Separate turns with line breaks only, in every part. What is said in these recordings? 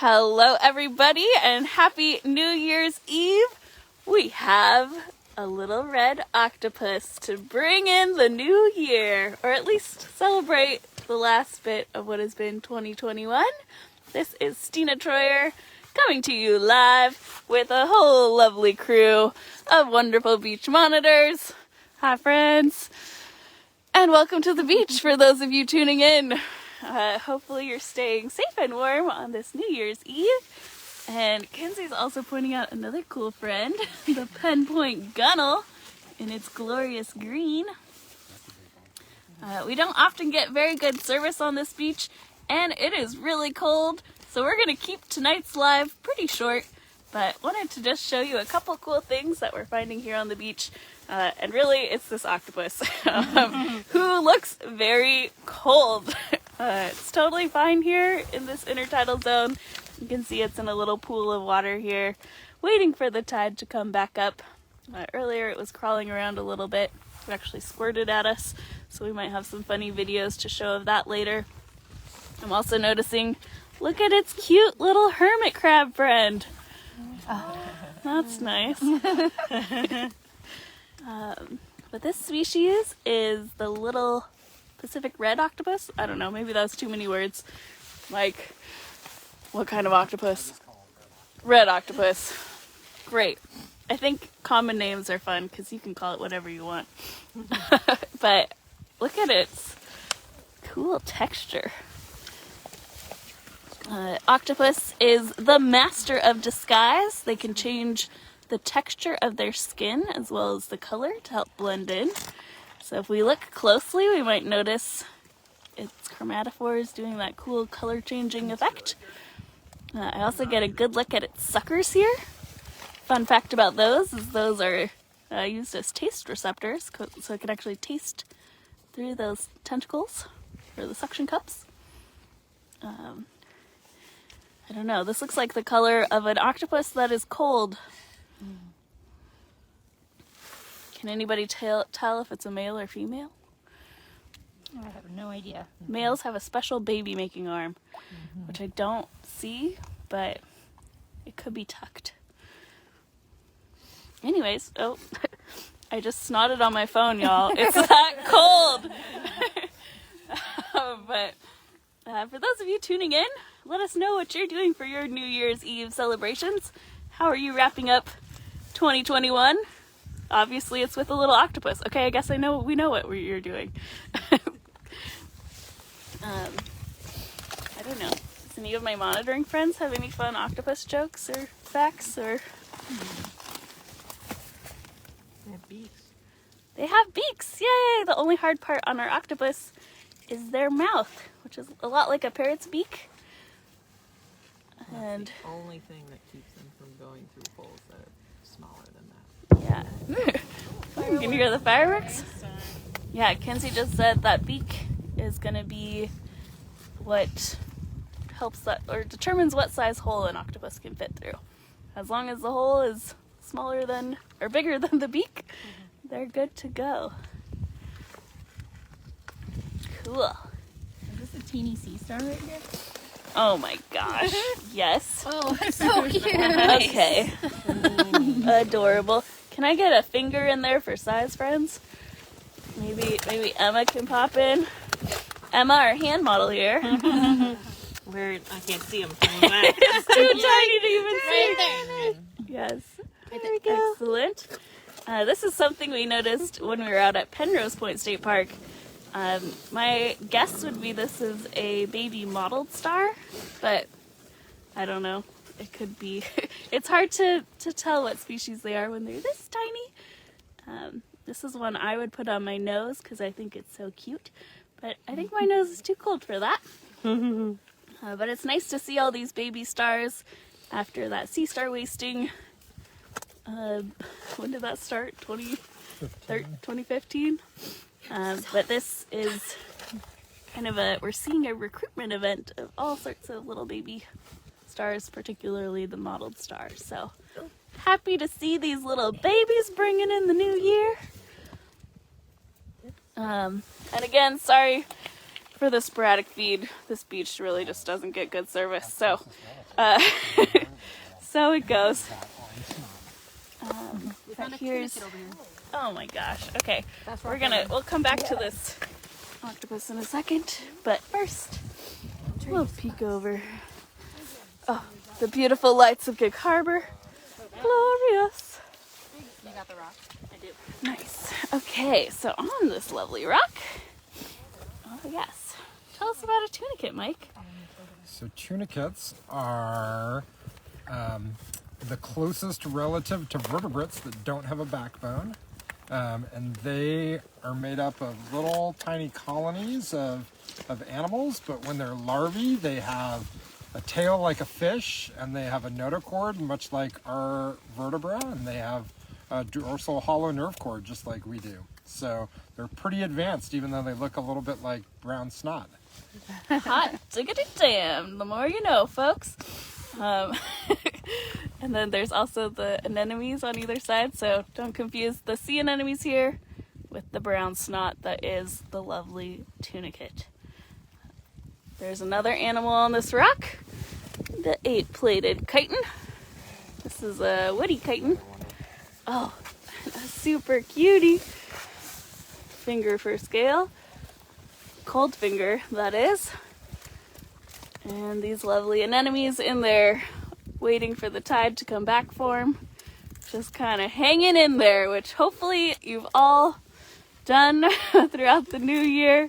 Hello everybody and happy New Year's Eve. We have a little red octopus to bring in the new year, or at least celebrate the last bit of what has been 2021. This is Stina Troyer coming to you live with a whole lovely crew of wonderful beach monitors. Hi friends, and welcome to the beach for those of you tuning in. Hopefully you're staying safe and warm on this New Year's Eve. And Kenzie's also pointing out another cool friend, the Pen Point Gunnel in its glorious green. We don't often get very good service on this beach, and it is really cold, so we're going to keep tonight's live pretty short, but wanted to just show you a couple cool things that we're finding here on the beach. And really, it's this octopus, who looks very cold. It's totally fine here in this intertidal zone. You can see it's in a little pool of water here, waiting for the tide to come back up. Earlier it was crawling around a little bit. It actually squirted at us, so we might have some funny videos to show of that later. I'm also noticing, look at its cute little hermit crab friend. Oh, that's nice. But this species is the little Pacific red octopus. I don't know, maybe that was too many words. Like, what kind of octopus? Red octopus. Great. I think common names are fun because you can call it whatever you want. But look at its cool texture. Octopus is the master of disguise. They can change the texture of their skin as well as the color to help blend in. So if we look closely, we might notice its chromatophores doing that cool color changing effect. I also get a good look at its suckers here. Fun fact about those is those are used as taste receptors, so it can actually taste through those tentacles or the suction cups. I don't know, this looks like the color of an octopus that is cold. Can anybody tell if it's a male or female?
I have no idea.
Males have a special baby making arm, which I don't see, but it could be tucked. Anyways, oh, I just snotted on my phone, y'all. It's that cold. But for those of you tuning in, let us know what you're doing for your New Year's Eve celebrations. How are you wrapping up 2021? Obviously, it's with a little octopus. Okay, I guess we know what you're doing. I don't know. Does any of my monitoring friends have any fun octopus jokes or facts? Or
They have beaks.
They have beaks! Yay! The only hard part on our octopus is their mouth, which is a lot like a parrot's beak.
And the only thing that keeps them from going through holes that are smaller than that.
Yeah. Can you hear the fireworks? Yeah, Kenzie just said that beak is going to be what helps that, or determines what size hole an octopus can fit through. As long as the hole is smaller than, or bigger than the beak, they're good to go. Cool.
Is this a teeny sea star right here?
Oh my gosh. Yes.
Oh, that's so cute.
Okay. Adorable. Can I get a finger in there for size, friends? Maybe Emma can pop in. Emma, our hand model here.
Where I can't see them from the back.
It's too tiny to even see.
Right there.
Yes. There we go. Excellent. This is something we noticed when we were out at Penrose Point State Park. My guess would be this is a baby mottled star, but I don't know. It could be. It's hard to tell what species they are when they're this tiny. This is one I would put on my nose because I think it's so cute, but I think my nose is too cold for that. But it's nice to see all these baby stars after that sea star wasting. When did that start? 2015? But this is kind of we're seeing a recruitment event of all sorts of little baby stars, particularly the mottled stars. So happy to see these little babies bringing in the new year. And again, sorry for the sporadic feed, this beach really just doesn't get good service. So, so it goes. But here's, oh my gosh. Okay, we'll come back to this octopus in a second, but first we'll peek over. Oh, the beautiful lights of Gig Harbor. Glorious.
You got the rock?
I do. Nice. Okay, so on this lovely rock, oh yes, tell us about a tunicate, Mike.
So tunicates are the closest relative to vertebrates that don't have a backbone. And they are made up of little tiny colonies of animals, but when they're larvae, they have a tail like a fish, and they have a notochord, much like our vertebra, and they have a dorsal hollow nerve cord, just like we do. So they're pretty advanced, even though they look a little bit like brown snot.
Hot diggity damn, the more you know, folks. And then there's also the anemones on either side, so don't confuse the sea anemones here with the brown snot that is the lovely tunicate. There's another animal on this rock, the 8-plated chitin. This is a woody chitin. Oh, a super cutie. Finger for scale. Cold finger, that is. And these lovely anemones in there waiting for the tide to come back for them. Just kind of hanging in there, which hopefully you've all done throughout the new year.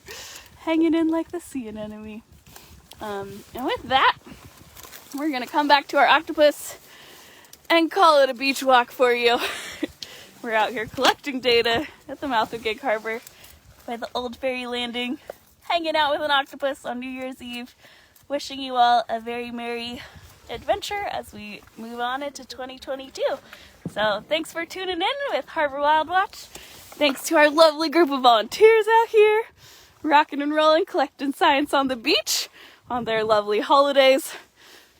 Hanging in like the sea anemone. And with that, we're going to come back to our octopus and call it a beach walk for you. We're out here collecting data at the mouth of Gig Harbor by the old ferry landing, hanging out with an octopus on New Year's Eve, wishing you all a very merry adventure as we move on into 2022. So thanks for tuning in with Harbor Wild Watch. Thanks to our lovely group of volunteers out here, rocking and rolling, collecting science on the beach on their lovely holidays.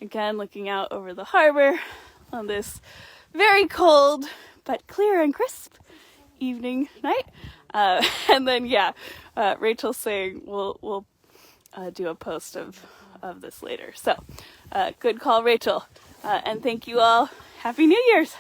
Again, looking out over the harbor on this very cold but clear and crisp evening night. And then, Rachel's saying we'll do a post of this later. So, good call, Rachel. And thank you all. Happy New Year's.